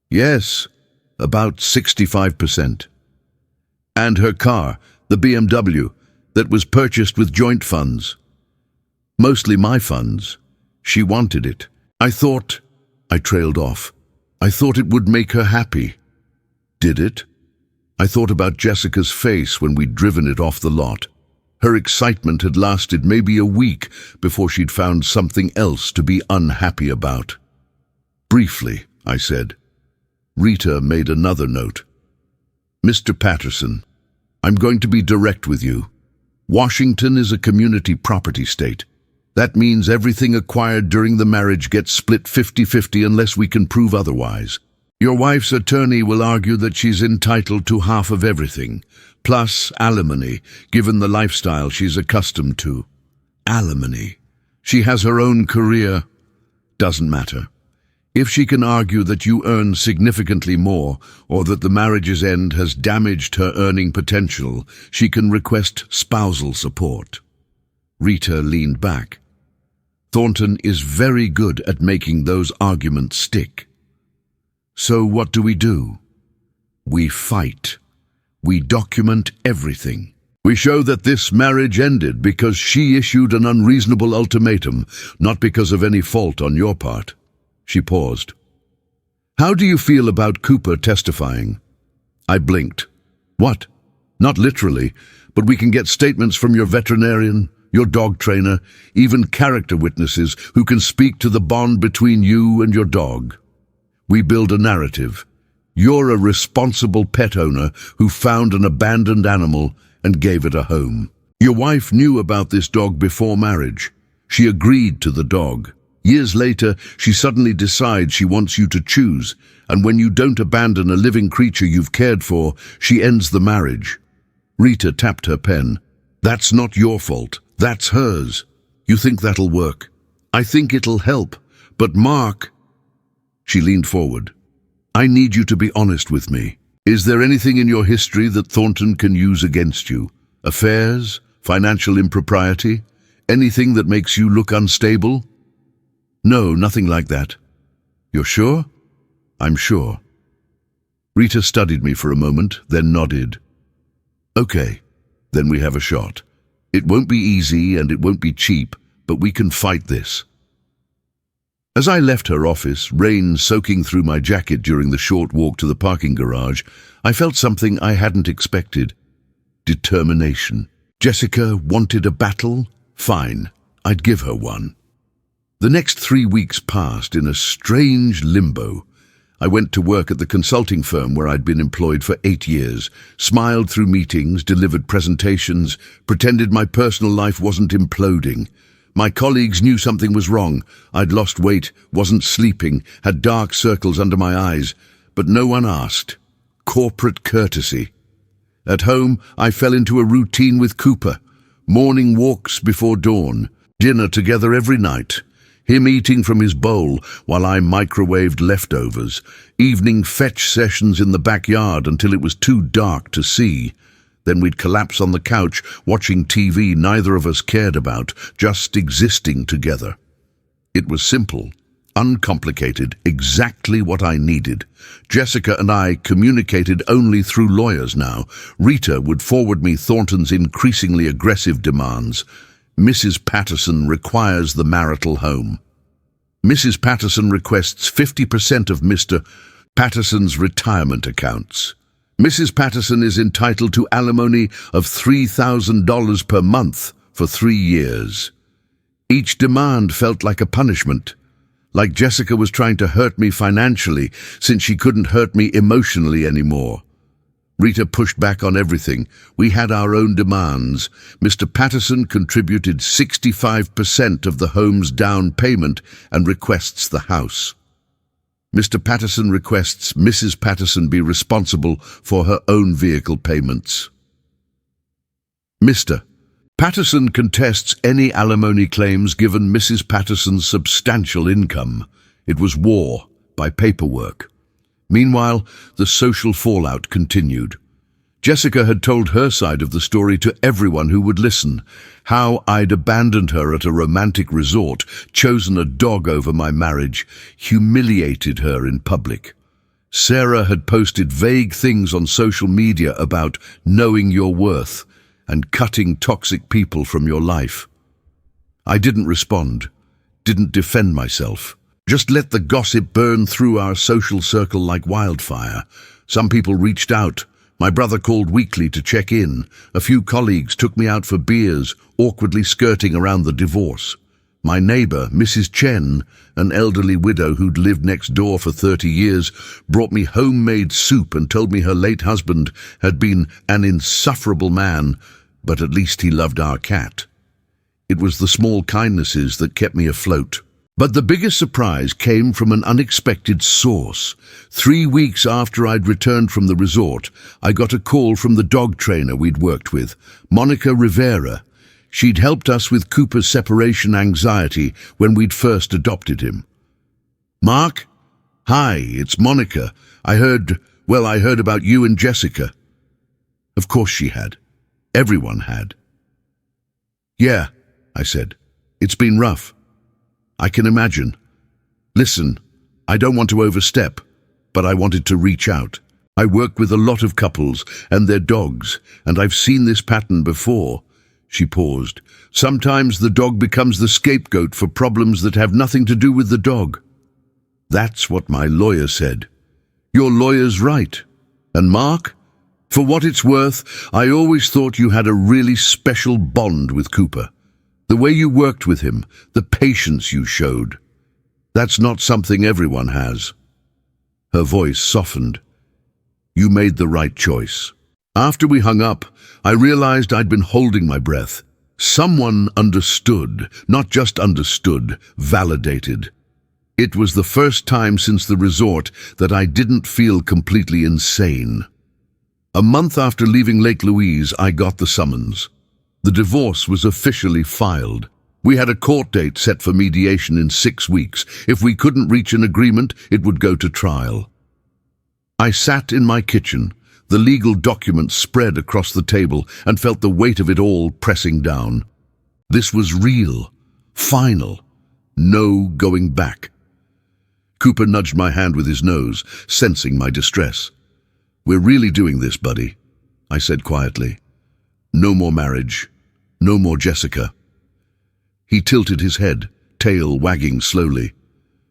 Yes, about 65%. And her car, the BMW, that was purchased with joint funds. Mostly my funds. She wanted it. I trailed off. I thought it would make her happy. Did it? I thought about Jessica's face when we'd driven it off the lot. Her excitement had lasted maybe a week before she'd found something else to be unhappy about. Briefly, I said. Rita made another note. Mr. Patterson, I'm going to be direct with you. Washington is a community property state. That means everything acquired during the marriage gets split 50-50 unless we can prove otherwise. Your wife's attorney will argue that she's entitled to half of everything, plus alimony, given the lifestyle she's accustomed to. Alimony. She has her own career. Doesn't matter. If she can argue that you earn significantly more, or that the marriage's end has damaged her earning potential, she can request spousal support. Rita leaned back. Thornton is very good at making those arguments stick. So what do? We fight. We document everything. We show that this marriage ended because she issued an unreasonable ultimatum, not because of any fault on your part. She paused. How do you feel about Cooper testifying? I blinked. What? Not literally, but we can get statements from your veterinarian, your dog trainer, even character witnesses who can speak to the bond between you and your dog. We build a narrative. You're a responsible pet owner who found an abandoned animal and gave it a home. Your wife knew about this dog before marriage. She agreed to the dog. Years later, she suddenly decides she wants you to choose, and when you don't abandon a living creature you've cared for, she ends the marriage. Rita tapped her pen. That's not your fault. That's hers. You think that'll work? I think it'll help. But Mark... She leaned forward. I need you to be honest with me. Is there anything in your history that Thornton can use against you? Affairs? Financial impropriety? Anything that makes you look unstable? No, nothing like that. You're sure? I'm sure. Rita studied me for a moment, then nodded. Okay, then we have a shot. It won't be easy and it won't be cheap, but we can fight this. As I left her office, rain soaking through my jacket during the short walk to the parking garage, I felt something I hadn't expected. Determination. Jessica wanted a battle? Fine, I'd give her one. The next 3 weeks passed in a strange limbo. I went to work at the consulting firm where I'd been employed for 8 years, smiled through meetings, delivered presentations, pretended my personal life wasn't imploding. My colleagues knew something was wrong. I'd lost weight, wasn't sleeping, had dark circles under my eyes, but no one asked. Corporate courtesy. At home, I fell into a routine with Cooper. Morning walks before dawn, dinner together every night. Him eating from his bowl while I microwaved leftovers, evening fetch sessions in the backyard until it was too dark to see. Then we'd collapse on the couch, watching TV neither of us cared about, just existing together. It was simple, uncomplicated, exactly what I needed. Jessica and I communicated only through lawyers now. Rita would forward me Thornton's increasingly aggressive demands. Mrs. Patterson requires the marital home. Mrs. Patterson requests 50% of Mr. Patterson's retirement accounts. Mrs. Patterson is entitled to alimony of $3,000 per month for 3 years. Each demand felt like a punishment, like Jessica was trying to hurt me financially since she couldn't hurt me emotionally anymore. Rita pushed back on everything. We had our own demands. Mr. Patterson contributed 65% of the home's down payment and requests the house. Mr. Patterson requests Mrs. Patterson be responsible for her own vehicle payments. Mr. Patterson contests any alimony claims given Mrs. Patterson's substantial income. It was war by paperwork. Meanwhile, the social fallout continued. Jessica had told her side of the story to everyone who would listen. How I'd abandoned her at a romantic resort, chosen a dog over my marriage, humiliated her in public. Sarah had posted vague things on social media about knowing your worth and cutting toxic people from your life. I didn't respond, didn't defend myself. Just let the gossip burn through our social circle like wildfire. Some people reached out. My brother called weekly to check in. A few colleagues took me out for beers, awkwardly skirting around the divorce. My neighbor, Mrs. Chen, an elderly widow who'd lived next door for 30 years, brought me homemade soup and told me her late husband had been an insufferable man, but at least he loved our cat. It was the small kindnesses that kept me afloat. But the biggest surprise came from an unexpected source. 3 weeks after I'd returned from the resort, I got a call from the dog trainer we'd worked with, Monica Rivera. She'd helped us with Cooper's separation anxiety when we'd first adopted him. Mark? Hi, it's Monica. I heard about you and Jessica. Of course she had. Everyone had. Yeah, I said. It's been rough. I can imagine. Listen, I don't want to overstep, but I wanted to reach out. I work with a lot of couples and their dogs, and I've seen this pattern before. She paused. Sometimes the dog becomes the scapegoat for problems that have nothing to do with the dog. That's what my lawyer said. Your lawyer's right. And Mark, for what it's worth, I always thought you had a really special bond with Cooper. The way you worked with him, the patience you showed. That's not something everyone has. Her voice softened. You made the right choice. After we hung up, I realized I'd been holding my breath. Someone understood, not just understood, validated. It was the first time since the resort that I didn't feel completely insane. A month after leaving Lake Louise, I got the summons. The divorce was officially filed. We had a court date set for mediation in 6 weeks. If we couldn't reach an agreement, it would go to trial. I sat in my kitchen, the legal documents spread across the table, and felt the weight of it all pressing down. This was real, final, no going back. Cooper nudged my hand with his nose, sensing my distress. We're really doing this, buddy, I said quietly. No more marriage. No more Jessica. He tilted his head, tail wagging slowly.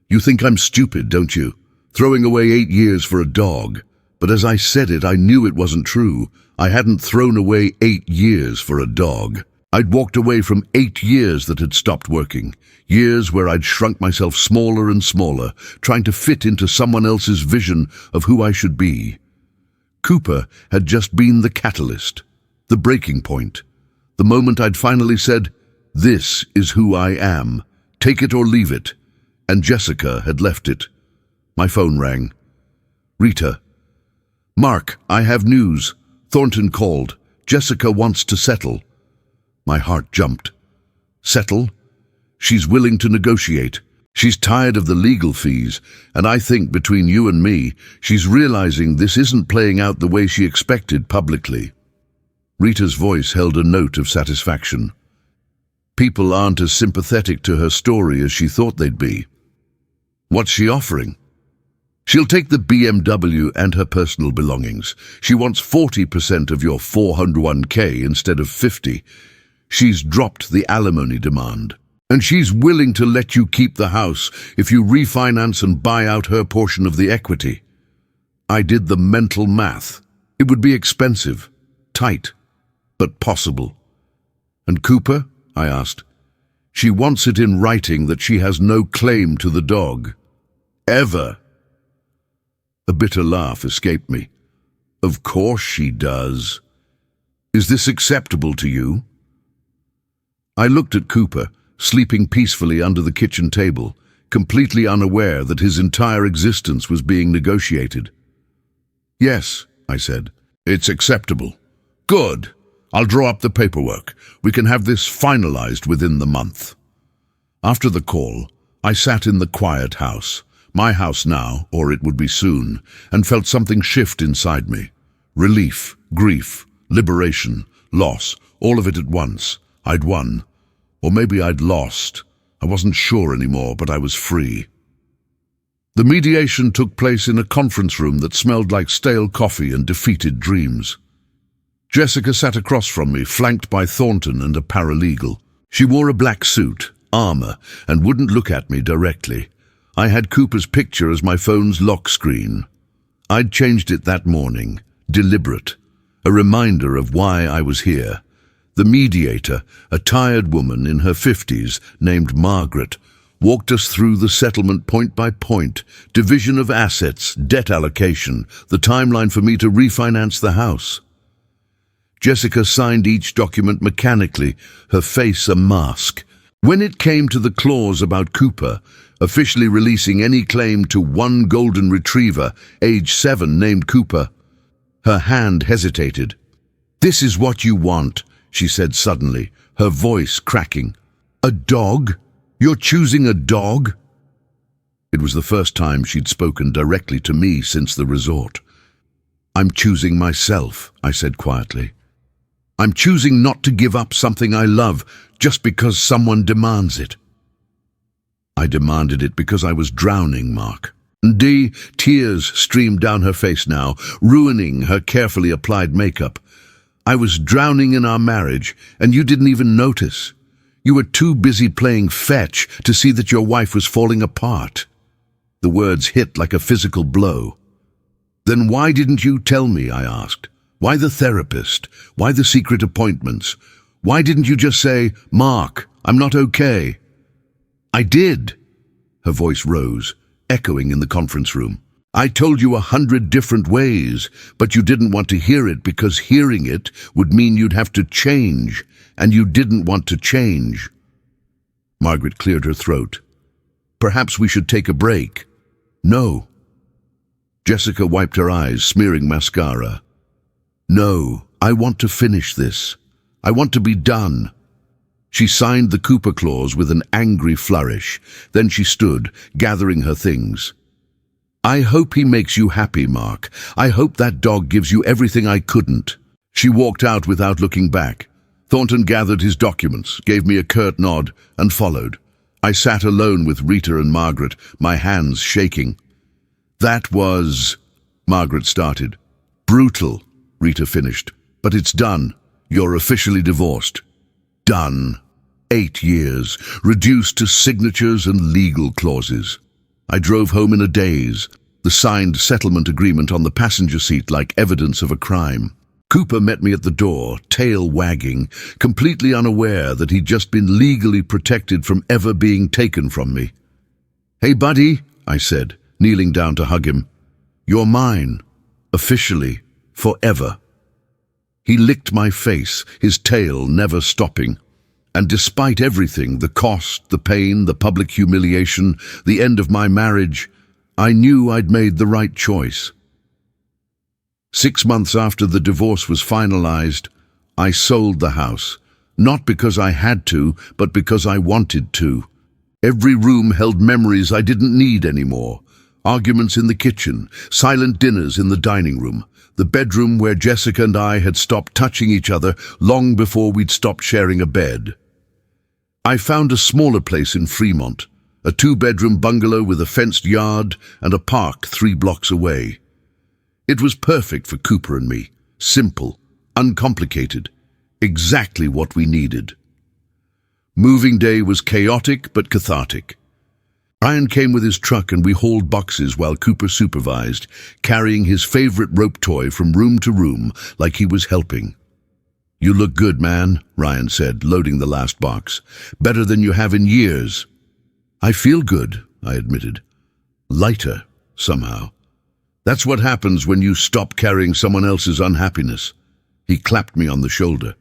You think I'm stupid, don't you? Throwing away 8 years for a dog. But as I said it, I knew it wasn't true. I hadn't thrown away 8 years for a dog. I'd walked away from 8 years that had stopped working. Years where I'd shrunk myself smaller and smaller, trying to fit into someone else's vision of who I should be. Cooper had just been the catalyst, the breaking point. The moment I'd finally said, this is who I am, take it or leave it, and Jessica had left it. My phone rang. Rita. Mark, I have news. Thornton called. Jessica wants to settle. My heart jumped. Settle? She's willing to negotiate. She's tired of the legal fees, and I think between you and me, she's realizing this isn't playing out the way she expected publicly. Rita's voice held a note of satisfaction. People aren't as sympathetic to her story as she thought they'd be. What's she offering? She'll take the BMW and her personal belongings. She wants 40% of your 401k instead of 50. She's dropped the alimony demand. And she's willing to let you keep the house if you refinance and buy out her portion of the equity. I did the mental math. It would be expensive, tight, but possible. And Cooper? I asked. She wants it in writing that she has no claim to the dog. Ever. A bitter laugh escaped me. Of course she does. Is this acceptable to you? I looked at Cooper, sleeping peacefully under the kitchen table, completely unaware that his entire existence was being negotiated. Yes, I said. It's acceptable. Good. I'll draw up the paperwork. We can have this finalized within the month. After the call, I sat in the quiet house, my house now, or it would be soon, and felt something shift inside me. Relief, grief, liberation, loss, all of it at once. I'd won. Or maybe I'd lost. I wasn't sure anymore, but I was free. The mediation took place in a conference room that smelled like stale coffee and defeated dreams. Jessica sat across from me, flanked by Thornton and a paralegal. She wore a black suit, armor, and wouldn't look at me directly. I had Cooper's picture as my phone's lock screen. I'd changed it that morning, deliberate, a reminder of why I was here. The mediator, a tired woman in her 50s named Margaret, walked us through the settlement point by point, division of assets, debt allocation, the timeline for me to refinance the house. Jessica signed each document mechanically, her face a mask. When it came to the clause about Cooper, officially releasing any claim to one golden retriever, age 7, named Cooper, her hand hesitated. This is what you want, she said suddenly, her voice cracking. A dog? You're choosing a dog? It was the first time she'd spoken directly to me since the resort. I'm choosing myself, I said quietly. I'm choosing not to give up something I love just because someone demands it. I demanded it because I was drowning, Mark. Tears streamed down her face now, ruining her carefully applied makeup. I was drowning in our marriage, and you didn't even notice. You were too busy playing fetch to see that your wife was falling apart. The words hit like a physical blow. "Then why didn't you tell me?" I asked. "Why the therapist? Why the secret appointments? Why didn't you just say, 'Mark, I'm not okay'?" "I did." Her voice rose, echoing in the conference room. "I told you 100 different ways, but you didn't want to hear it because hearing it would mean you'd have to change, and you didn't want to change." Margaret cleared her throat. "Perhaps we should take a break." "No." Jessica wiped her eyes, smearing mascara. "No, I want to finish this. I want to be done." She signed the Cooper clause with an angry flourish. Then she stood, gathering her things. "I hope he makes you happy, Mark. I hope that dog gives you everything I couldn't." She walked out without looking back. Thornton gathered his documents, gave me a curt nod, and followed. I sat alone with Rita and Margaret, my hands shaking. "That was—" Margaret started. "Brutal," Rita finished. "But it's done. You're officially divorced." Done. 8 years, reduced to signatures and legal clauses. I drove home in a daze, the signed settlement agreement on the passenger seat like evidence of a crime. Cooper met me at the door, tail wagging, completely unaware that he'd just been legally protected from ever being taken from me. "Hey, buddy," I said, kneeling down to hug him. "You're mine, officially, forever." He licked my face, his tail never stopping. And despite everything, the cost, the pain, the public humiliation, the end of my marriage, I knew I'd made the right choice. 6 months after the divorce was finalized, I sold the house, not because I had to, but because I wanted to. Every room held memories I didn't need anymore. Arguments in the kitchen, silent dinners in the dining room, the bedroom where Jessica and I had stopped touching each other long before we'd stopped sharing a bed. I found a smaller place in Fremont, a 2-bedroom bungalow with a fenced yard and a park 3 blocks away. It was perfect for Cooper and me, simple, uncomplicated, exactly what we needed. Moving day was chaotic but cathartic. Ryan came with his truck and we hauled boxes while Cooper supervised, carrying his favorite rope toy from room to room like he was helping. "You look good, man," Ryan said, loading the last box. "Better than you have in years." "I feel good," I admitted. "Lighter, somehow. That's what happens when you stop carrying someone else's unhappiness." He clapped me on the shoulder.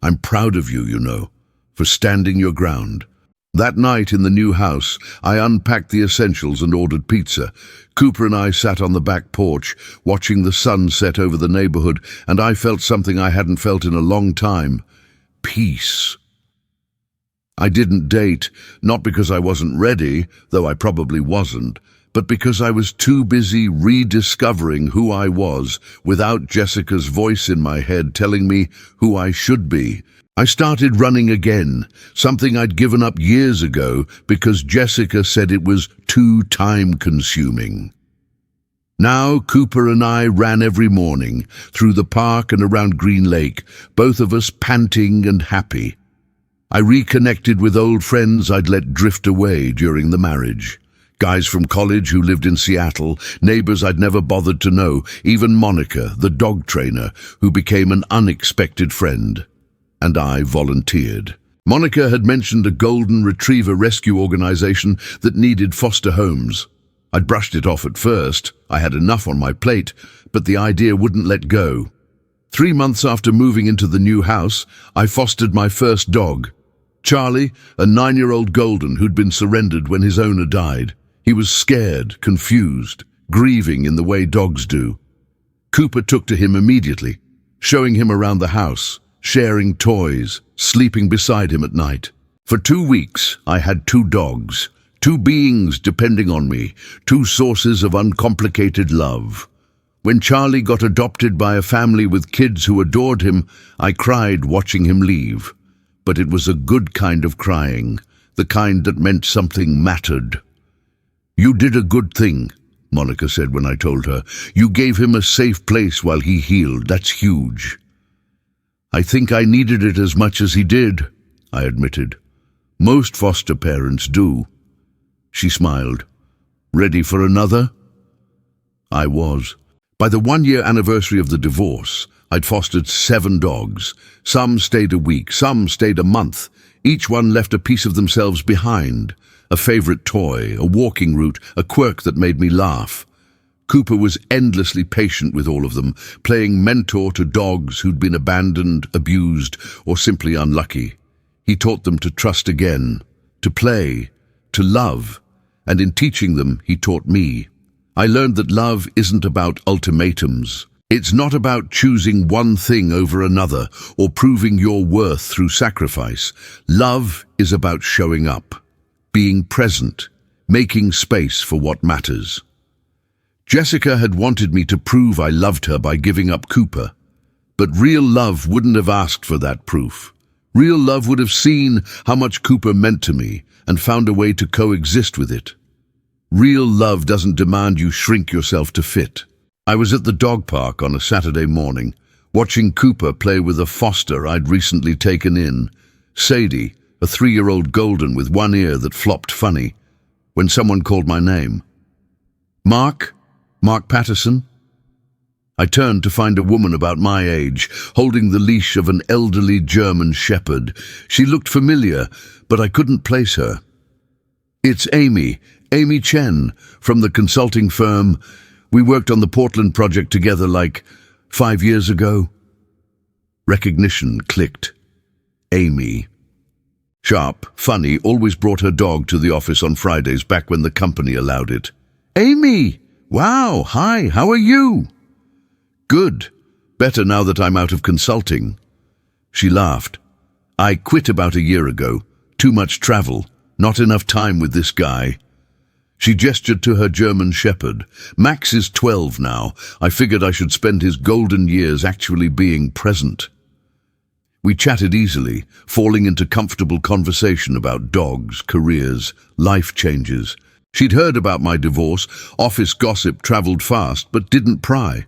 "I'm proud of you, you know, for standing your ground." That night in the new house, I unpacked the essentials and ordered pizza. Cooper and I sat on the back porch, watching the sun set over the neighborhood, and I felt something I hadn't felt in a long time. Peace. I didn't date, not because I wasn't ready, though I probably wasn't, but because I was too busy rediscovering who I was without Jessica's voice in my head telling me who I should be. I started running again, something I'd given up years ago because Jessica said it was too time-consuming. Now Cooper and I ran every morning, through the park and around Green Lake, both of us panting and happy. I reconnected with old friends I'd let drift away during the marriage. Guys from college who lived in Seattle, neighbors I'd never bothered to know, even Monica, the dog trainer, who became an unexpected friend. And I volunteered. Monica had mentioned a golden retriever rescue organization that needed foster homes. I'd brushed it off at first. I had enough on my plate, but the idea wouldn't let go. 3 months after moving into the new house, I fostered my first dog. Charlie, a 9-year-old golden who'd been surrendered when his owner died. He was scared, confused, grieving in the way dogs do. Cooper took to him immediately, showing him around the house, sharing toys, sleeping beside him at night. For 2 weeks, I had 2 dogs, 2 beings depending on me, 2 sources of uncomplicated love. When Charlie got adopted by a family with kids who adored him, I cried watching him leave. But it was a good kind of crying, the kind that meant something mattered. "You did a good thing," Monica said when I told her. "You gave him a safe place while he healed. That's huge." "I think I needed it as much as he did," I admitted. "Most foster parents do." She smiled. Ready for another? I was. By the 1-year anniversary of the divorce, I'd fostered 7 dogs. Some stayed a week, some stayed a month. Each one left a piece of themselves behind. A favorite toy, a walking route, a quirk that made me laugh. Cooper was endlessly patient with all of them, playing mentor to dogs who'd been abandoned, abused, or simply unlucky. He taught them to trust again, to play, to love, and in teaching them, he taught me. I learned that love isn't about ultimatums. It's not about choosing one thing over another or proving your worth through sacrifice. Love is about showing up, being present, making space for what matters. Jessica had wanted me to prove I loved her by giving up Cooper, but real love wouldn't have asked for that proof. Real love would have seen how much Cooper meant to me and found a way to coexist with it. Real love doesn't demand you shrink yourself to fit. I was at the dog park on a Saturday morning, watching Cooper play with a foster I'd recently taken in, Sadie, a 3-year-old golden with one ear that flopped funny, when someone called my name. Mark Patterson? I turned to find a woman about my age, holding the leash of an elderly German shepherd. She looked familiar, but I couldn't place her. It's Amy Chen, from the consulting firm. We worked on the Portland project together like 5 years ago. Recognition clicked. Amy. Sharp, funny, always brought her dog to the office on Fridays back when the company allowed it. Amy! Wow, hi, how are you? Good. Better now that I'm out of consulting. She laughed. I quit about a year ago. Too much travel. Not enough time with this guy. She gestured to her German shepherd. Max is 12 now. I figured I should spend his golden years actually being present. We chatted easily, falling into comfortable conversation about dogs, careers, life changes. She'd heard about my divorce. Office gossip traveled fast, but didn't pry.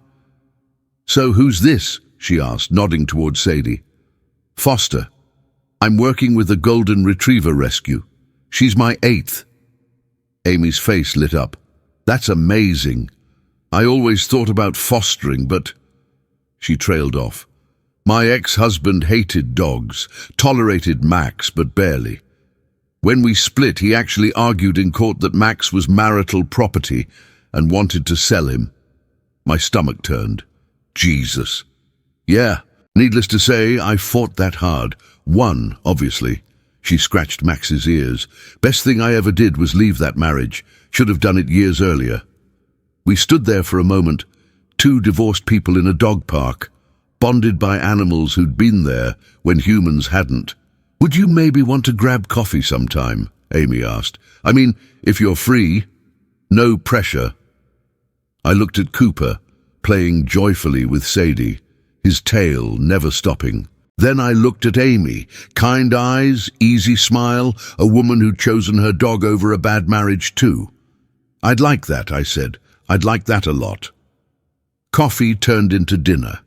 So who's this? She asked, nodding towards Sadie. Foster. I'm working with a golden retriever rescue. She's my 8th. Amy's face lit up. That's amazing. I always thought about fostering, but... She trailed off. My ex-husband hated dogs, tolerated Max, but barely. When we split, he actually argued in court that Max was marital property and wanted to sell him. My stomach turned. Jesus. Yeah, needless to say, I fought that hard. Won, obviously. She scratched Max's ears. Best thing I ever did was leave that marriage. Should have done it years earlier. We stood there for a moment, 2 divorced people in a dog park, bonded by animals who'd been there when humans hadn't. Would you maybe want to grab coffee sometime? Amy asked. I mean, if you're free. No pressure. I looked at Cooper, playing joyfully with Sadie, his tail never stopping. Then I looked at Amy, kind eyes, easy smile, a woman who'd chosen her dog over a bad marriage too. I'd like that, I said. I'd like that a lot. Coffee turned into dinner.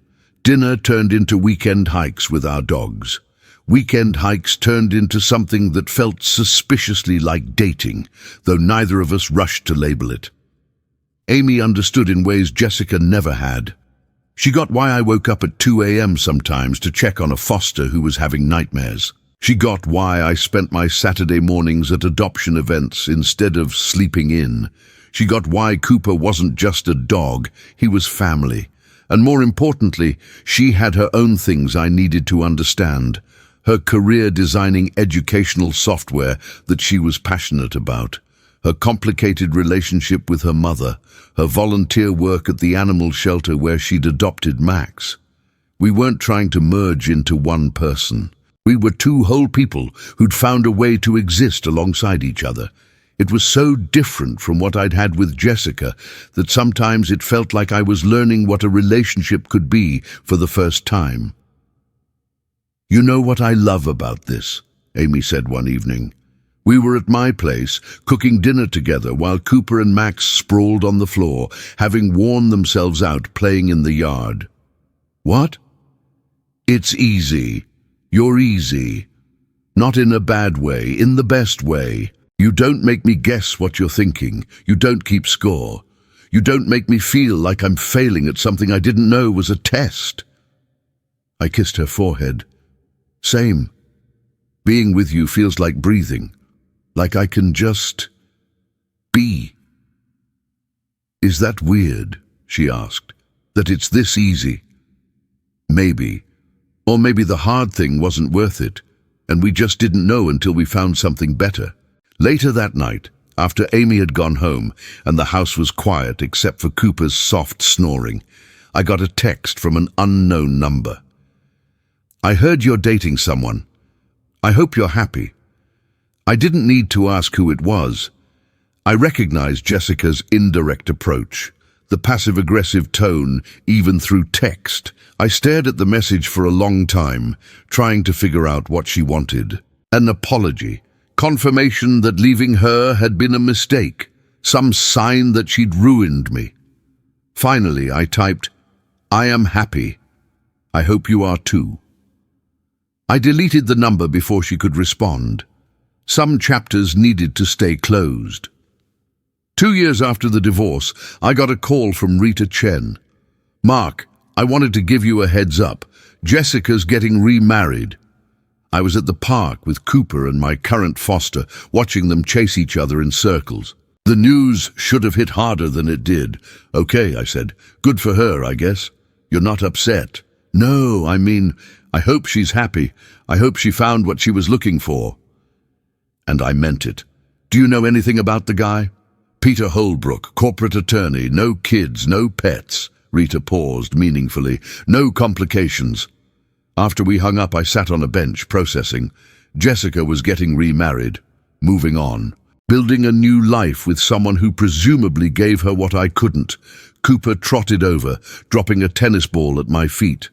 Dinner turned into weekend hikes with our dogs. Weekend hikes turned into something that felt suspiciously like dating, though neither of us rushed to label it. Amy understood in ways Jessica never had. She got why I woke up at 2 a.m. sometimes to check on a foster who was having nightmares. She got why I spent my Saturday mornings at adoption events instead of sleeping in. She got why Cooper wasn't just a dog, he was family. And more importantly, she had her own things I needed to understand. Her career designing educational software that she was passionate about. Her complicated relationship with her mother, her volunteer work at the animal shelter where she'd adopted Max. We weren't trying to merge into one person. We were 2 whole people who'd found a way to exist alongside each other. It was so different from what I'd had with Jessica that sometimes it felt like I was learning what a relationship could be for the first time. You know what I love about this, Amy said one evening. We were at my place, cooking dinner together while Cooper and Max sprawled on the floor, having worn themselves out playing in the yard. What? It's easy. You're easy. Not in a bad way, in the best way. You don't make me guess what you're thinking. You don't keep score. You don't make me feel like I'm failing at something I didn't know was a test. I kissed her forehead. Same. Being with you feels like breathing. Like I can just be. Is that weird? She asked. That it's this easy? Maybe. Or maybe the hard thing wasn't worth it, and we just didn't know until we found something better. Later that night, after Amy had gone home and the house was quiet except for Cooper's soft snoring, I got a text from an unknown number. I heard you're dating someone. I hope you're happy. I didn't need to ask who it was. I recognized Jessica's indirect approach, the passive-aggressive tone, even through text. I stared at the message for a long time, trying to figure out what she wanted. An apology. Confirmation that leaving her had been a mistake, some sign that she'd ruined me. Finally, I typed, I am happy. I hope you are too. I deleted the number before she could respond. Some chapters needed to stay closed. 2 years after the divorce, I got a call from Rita Chen. Mark, I wanted to give you a heads up. Jessica's getting remarried. I was at the park with Cooper and my current foster, watching them chase each other in circles. The news should have hit harder than it did. Okay, I said. Good for her, I guess. You're not upset. No, I mean, I hope she's happy. I hope she found what she was looking for. And I meant it. Do you know anything about the guy? Peter Holbrook, corporate attorney, no kids, no pets. Rita paused meaningfully. No complications. After we hung up, I sat on a bench, processing. Jessica was getting remarried, moving on, building a new life with someone who presumably gave her what I couldn't. Cooper trotted over, dropping a tennis ball at my feet.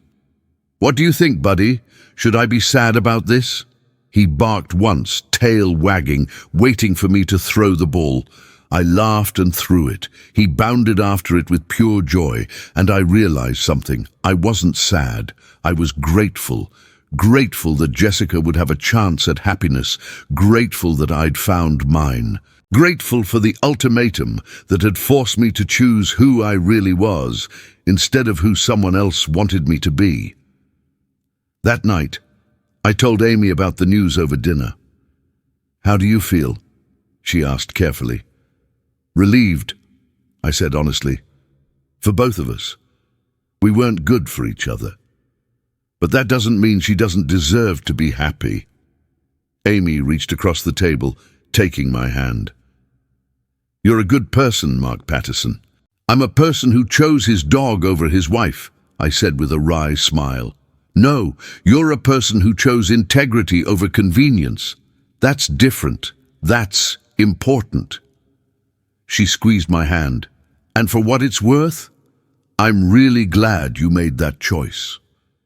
What do you think, buddy? Should I be sad about this? He barked once, tail wagging, waiting for me to throw the ball. I laughed and threw it. He bounded after it with pure joy, and I realized something. I wasn't sad. I was grateful. Grateful that Jessica would have a chance at happiness. Grateful that I'd found mine. Grateful for the ultimatum that had forced me to choose who I really was, instead of who someone else wanted me to be. That night, I told Amy about the news over dinner. How do you feel? She asked carefully. Relieved, I said honestly. For both of us. We weren't good for each other. But that doesn't mean she doesn't deserve to be happy. Amy reached across the table, taking my hand. You're a good person, Mark Patterson. I'm a person who chose his dog over his wife, I said with a wry smile. No, you're a person who chose integrity over convenience. That's different. That's important. She squeezed my hand. And for what it's worth, I'm really glad you made that choice.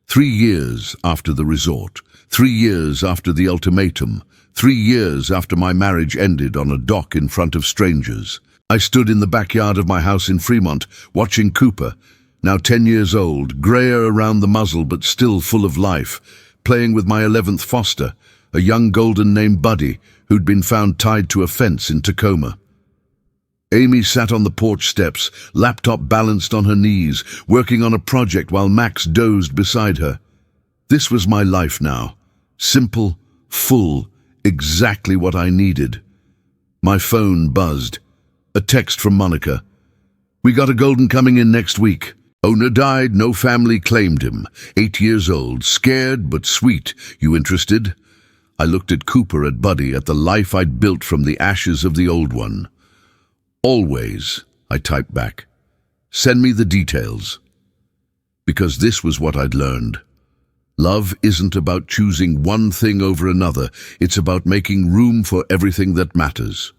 3 years after the resort, 3 years after the ultimatum, 3 years after my marriage ended on a dock in front of strangers, I stood in the backyard of my house in Fremont, watching Cooper, now 10 years old, grayer around the muzzle but still full of life, playing with my 11th foster, a young golden named Buddy, who'd been found tied to a fence in Tacoma. Amy sat on the porch steps, laptop balanced on her knees, working on a project while Max dozed beside her. This was my life now. Simple, full, exactly what I needed. My phone buzzed. A text from Monica. We got a golden coming in next week. Owner died, no family claimed him. 8 years old, scared but sweet. You interested? I looked at Cooper, at Buddy, at the life I'd built from the ashes of the old one. Always, I typed back. Send me the details. Because this was what I'd learned. Love isn't about choosing one thing over another. It's about making room for everything that matters.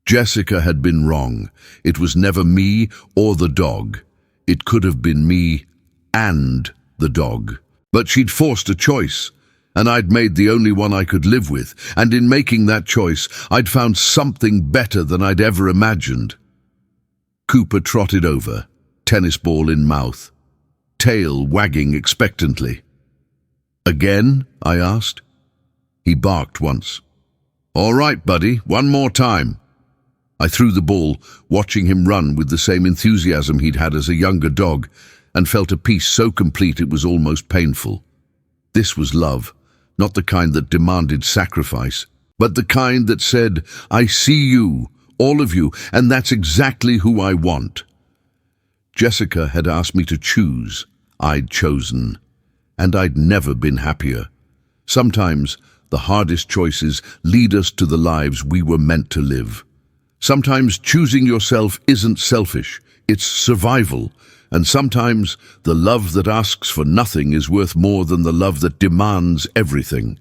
Jessica had been wrong. It was never me or the dog. It could have been me and the dog. But she'd forced a choice, and I'd made the only one I could live with, and in making that choice, I'd found something better than I'd ever imagined. Cooper trotted over, tennis ball in mouth, tail wagging expectantly. Again? I asked. He barked once. All right, buddy, one more time. I threw the ball, watching him run with the same enthusiasm he'd had as a younger dog, and felt a peace so complete it was almost painful. This was love, not the kind that demanded sacrifice, but the kind that said, I see you, all of you, and that's exactly who I want. Jessica had asked me to choose. I'd chosen, and I'd never been happier. Sometimes the hardest choices lead us to the lives we were meant to live. Sometimes choosing yourself isn't selfish, it's survival. And sometimes the love that asks for nothing is worth more than the love that demands everything.